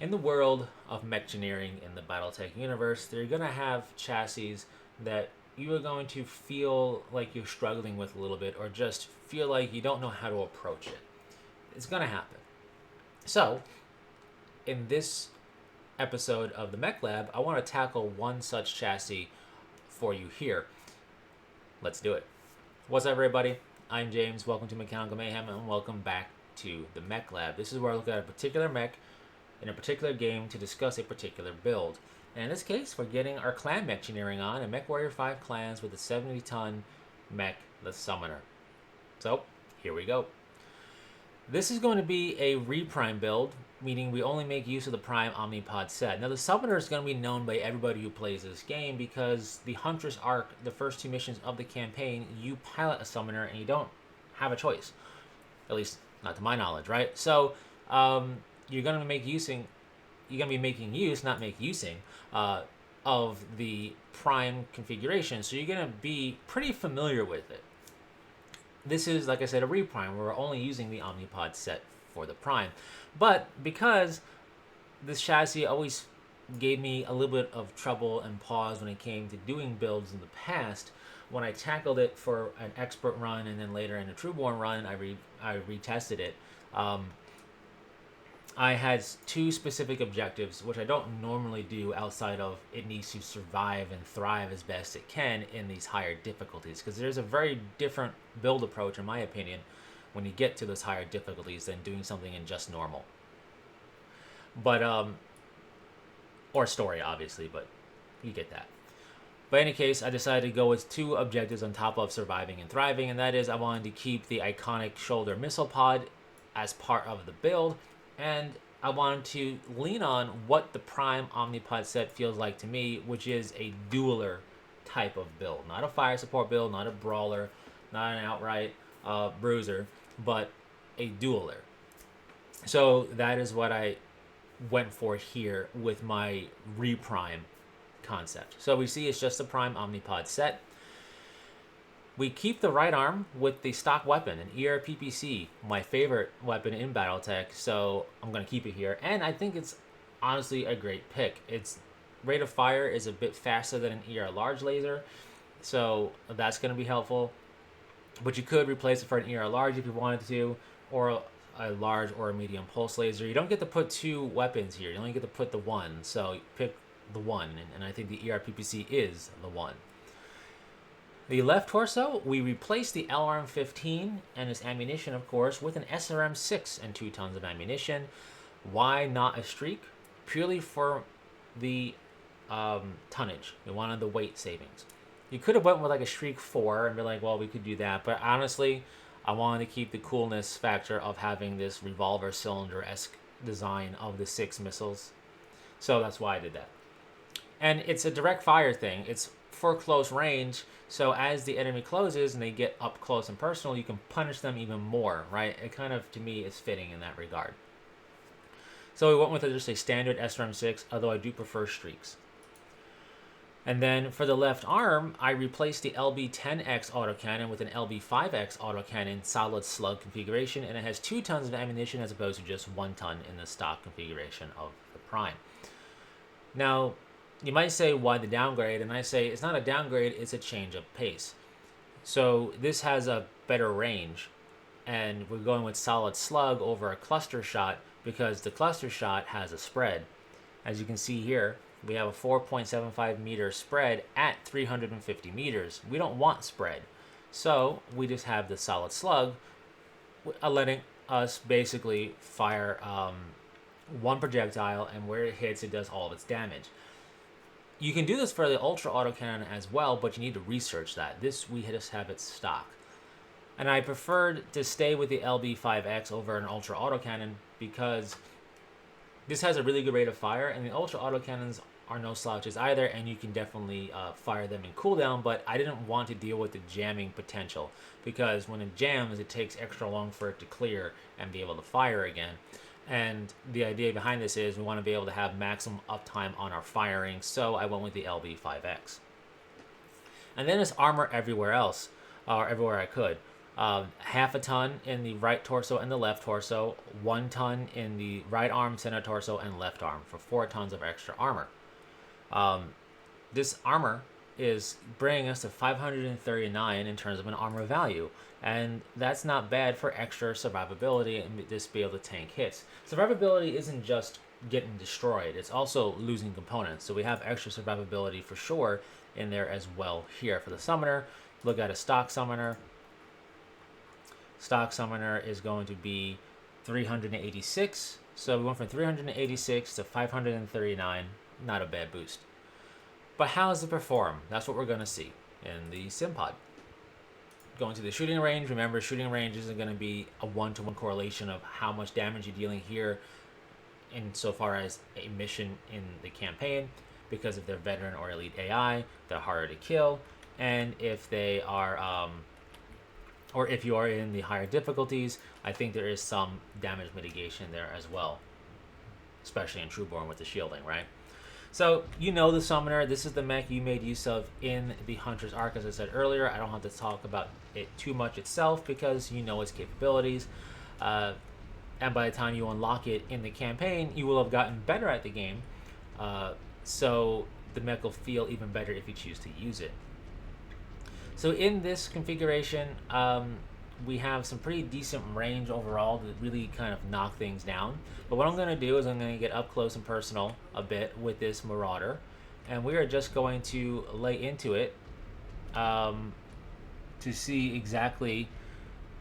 In the world of mech engineering in the Battletech universe, they're going to have chassis that you are going to feel like you're struggling with a little bit, or just feel like you don't know how to approach it. It's going to happen. So, in this episode of the Mech Lab, I want to tackle one such chassis for you here. Let's do it. What's up, everybody? I'm James. Welcome to Mechanical Mayhem, and welcome back to the Mech Lab. This is where I look at a particular mech in a particular game to discuss a particular build. And in this case, we're getting our clan mech engineering on, a MW5 Clans with a 70-ton mech, the Summoner. So, here we go. This is going to be a RePrime build, meaning we only make use of the Prime Omnipod set. Now, the Summoner is going to be known by everybody who plays this game because the Huntress arc, the first two missions of the campaign, you pilot a Summoner and you don't have a choice. At least, not to my knowledge, right? So, you're going to be making use, not make using, of the Prime configuration. So you're going to be pretty familiar with it. This is, like I said, a RePrime, where we're only using the Omnipod set for the Prime. But because this chassis always gave me a little bit of trouble and pause when it came to doing builds in the past, when I tackled it for an expert run and then later in a Trueborn run, I retested it. I had two specific objectives, which I don't normally do outside of it needs to survive and thrive as best it can in these higher difficulties. Because there's a very different build approach, in my opinion, when you get to those higher difficulties than doing something in just normal. But, or story, obviously, but you get that. But in any case, I decided to go with two objectives on top of surviving and thriving, and that is I wanted to keep the iconic shoulder missile pod as part of the build, and I wanted to lean on what the Prime Omnipod set feels like to me, which is a dueler type of build. Not a fire support build, not a brawler, not an outright bruiser, but a dueler. So that is what I went for here with my RePrime concept. So we see it's just a Prime Omnipod set. We keep the right arm with the stock weapon, an ERPPC, my favorite weapon in Battletech, so I'm going to keep it here. And I think it's honestly a great pick. Its rate of fire is a bit faster than an ER large laser, so that's going to be helpful. But you could replace it for an ER large if you wanted to, or a large or a medium pulse laser. You don't get to put two weapons here. You only get to put the one, so pick the one, and I think the ERPPC is the one. The left torso, we replaced the LRM-15 and its ammunition, of course, with an SRM-6 and 2 tons of ammunition. Why not a streak? Purely for the tonnage. We wanted the weight savings. You could have went with like a streak 4 and be like, well, we could do that. But honestly, I wanted to keep the coolness factor of having this revolver cylinder-esque design of the 6 missiles. So that's why I did that. And it's a direct fire thing. It's for close range, so as the enemy closes and they get up close and personal, you can punish them even more, right? It kind of, to me, is fitting in that regard. So we went with just a standard SRM-6, although I do prefer streaks. And then for the left arm, I replaced the LB-10X autocannon with an LB-5X autocannon solid slug configuration, and it has 2 tons of ammunition as opposed to just 1 ton in the stock configuration of the Prime. Now, you might say, why the downgrade? And I say, it's not a downgrade, it's a change of pace. So this has a better range, and we're going with solid slug over a cluster shot because the cluster shot has a spread. As you can see here, we have a 4.75 meter spread at 350 meters. We don't want spread. So we just have the solid slug letting us basically fire one projectile, and where it hits, it does all of its damage. You can do this for the Ultra Autocannon as well, but you need to research that. This, we just have it stock. And I preferred to stay with the LB5X over an Ultra Autocannon because this has a really good rate of fire, and the Ultra Autocannons are no slouches either, and you can definitely fire them in cooldown, but I didn't want to deal with the jamming potential because when it jams, it takes extra long for it to clear and be able to fire again. And the idea behind this is we want to be able to have maximum uptime on our firing, so I went with the LB5X. And then it's armor everywhere else, or everywhere I could. half a ton in the right torso and the left torso, 1 ton in the right arm, center torso, and left arm for 4 tons of extra armor. This armor is bringing us to 539 in terms of an armor value, and that's not bad for extra survivability and just be able to tank hits. Survivability isn't just getting destroyed, it's also losing components, so we have extra survivability for sure in there as well. Here for the summoner, look at a stock summoner. Stock summoner is going to be 386, so we went from 386 to 539. Not a bad boost. But how does it perform? That's what we're going to see in the Simpod. Going to the shooting range, remember shooting range isn't going to be a one-to-one correlation of how much damage you're dealing here insofar as a mission in the campaign, because if they're veteran or elite AI, they're harder to kill, and if they are, or if you are in the higher difficulties, I think there is some damage mitigation there as well, especially in Trueborn with the shielding, right? So, you know the summoner, this is the mech you made use of in the Hunter's Arc, as I said earlier. I don't have to talk about it too much itself because you know its capabilities. And by the time you unlock it in the campaign, you will have gotten better at the game. So the mech will feel even better if you choose to use it. So in this configuration, we have some pretty decent range overall to really kind of knock things down. But what I'm going to do is I'm going to get up close and personal a bit with this Marauder, and we are just going to lay into it to see exactly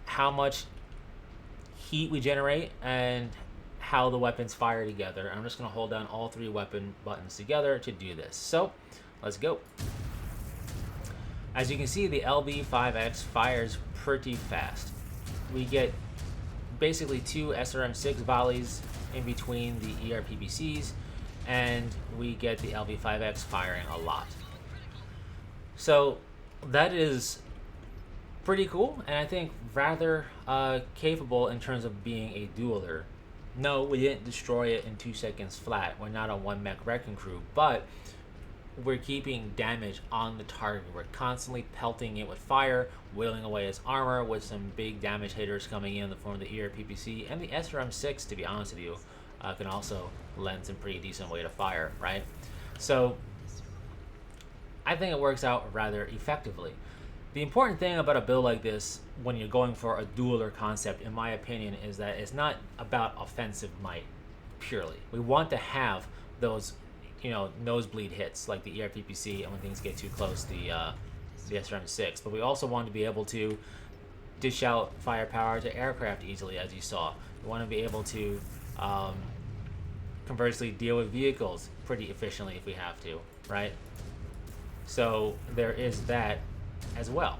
how much heat we generate and how the weapons fire together. I'm just going to hold down all 3 weapon buttons together to do this. So let's go. As you can see, the LB5X fires pretty fast. We get basically 2 SRM6 volleys in between the ERPBCs, and we get the LB5X firing a lot. So that is pretty cool, and I think rather capable in terms of being a dueler. No, we didn't destroy it in 2 seconds flat. We're not a 1 mech wrecking crew, but we're keeping damage on the target. We're constantly pelting it with fire, whittling away its armor with some big damage hitters coming in the form of the ERPPC, and the SRM6, to be honest with you, can also lend some pretty decent weight of fire, right? So I think it works out rather effectively. The important thing about a build like this, when you're going for a dueler concept, in my opinion, is that it's not about offensive might purely. We want to have those, you know, nosebleed hits like the ERPPC, and when things get too close, the SRM6. But we also want to be able to dish out firepower to aircraft easily, as you saw. We want to be able to conversely deal with vehicles pretty efficiently if we have to, right? So there is that as well.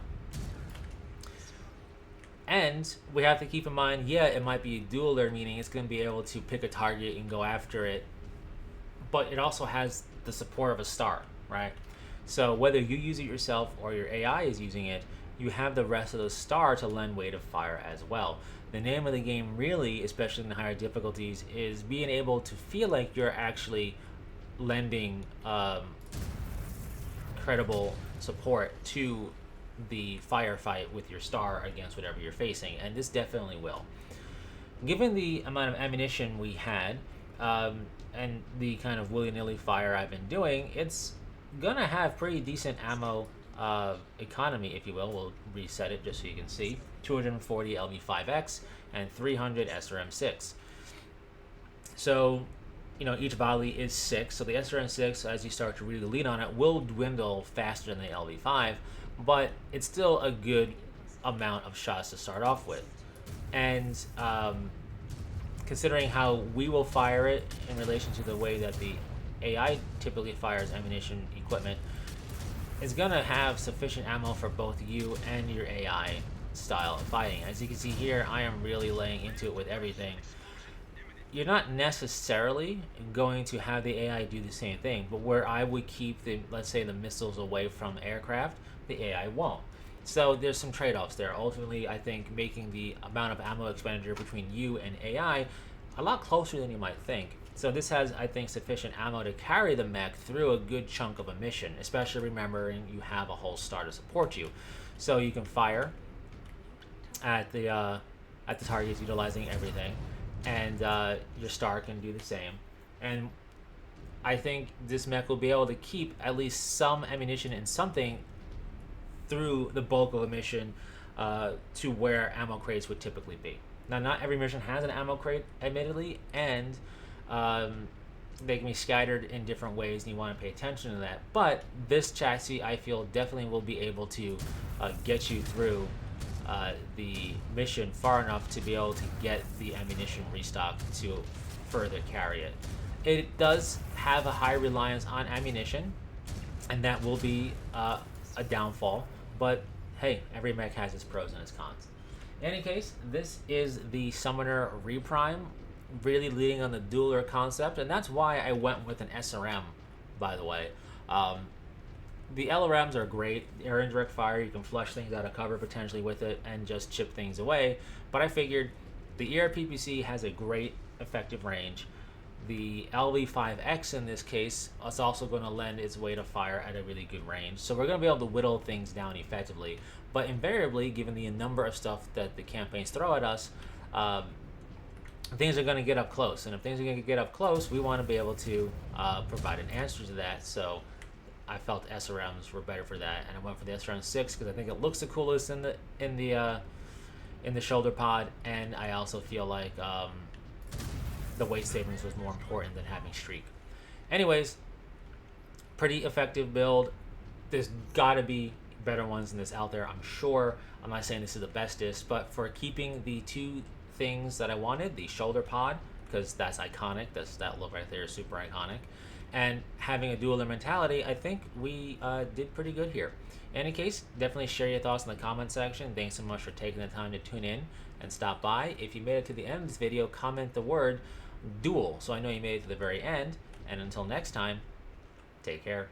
And we have to keep in mind, yeah, it might be a dueler, meaning it's going to be able to pick a target and go after it, but it also has the support of a star, right? So whether you use it yourself or your AI is using it, you have the rest of the star to lend weight of fire as well. The name of the game really, especially in the higher difficulties, is being able to feel like you're actually lending credible support to the firefight with your star against whatever you're facing, and this definitely will. Given the amount of ammunition we had, and the kind of willy-nilly fire I've been doing, it's gonna have pretty decent ammo economy, if you will. We'll reset it just so you can see. 240 LB5X and 300 SRM6. So, you know, each volley is 6, so the SRM6, as you start to really lean on it, will dwindle faster than the LB5, but it's still a good amount of shots to start off with. And considering how we will fire it in relation to the way that the AI typically fires ammunition equipment, is going to have sufficient ammo for both you and your AI style of fighting. As you can see here, I am really laying into it with everything. You're not necessarily going to have the AI do the same thing, but where I would keep the, let's say, the missiles away from aircraft, the AI won't. So there's some trade-offs there. Ultimately, I think making the amount of ammo expenditure between you and AI a lot closer than you might think. So this has, I think, sufficient ammo to carry the mech through a good chunk of a mission, especially remembering you have a whole star to support you. So you can fire at the targets, utilizing everything, and your star can do the same. And I think this mech will be able to keep at least some ammunition and something through the bulk of a mission to where ammo crates would typically be. Now, not every mission has an ammo crate, admittedly, and they can be scattered in different ways, and you want to pay attention to that. But this chassis, I feel, definitely will be able to get you through the mission far enough to be able to get the ammunition restock to further carry it. It does have a high reliance on ammunition, and that will be a downfall. But hey, every mech has its pros and its cons. In any case, this is the Summoner RePrime, really leading on the dueler concept, and that's why I went with an SRM, by the way. The LRMs are great. They're indirect fire. You can flush things out of cover potentially with it and just chip things away. But I figured the ERPPC has a great effective range. The LV5X in this case is also going to lend its weight of fire at a really good range. So we're going to be able to whittle things down effectively. But invariably, given the number of stuff that the campaigns throw at us, things are going to get up close. And if things are going to get up close, we want to be able to provide an answer to that. So I felt SRMs were better for that, and I went for the SRM6 because I think it looks the coolest in the shoulder pod, and I also feel like the weight savings was more important than having streak. Anyways, pretty effective build. There's got to be better ones than this out there, I'm sure. I'm not saying this is the bestest, but for keeping the two things that I wanted, the shoulder pod, because that's iconic, that look right there is super iconic, and having a dueler mentality, I think we did pretty good here. In any case, definitely share your thoughts in the comment section. Thanks so much for taking the time to tune in and stop by. If you made it to the end of this video, comment the word duel so I know you made it to the very end. And until next time, take care.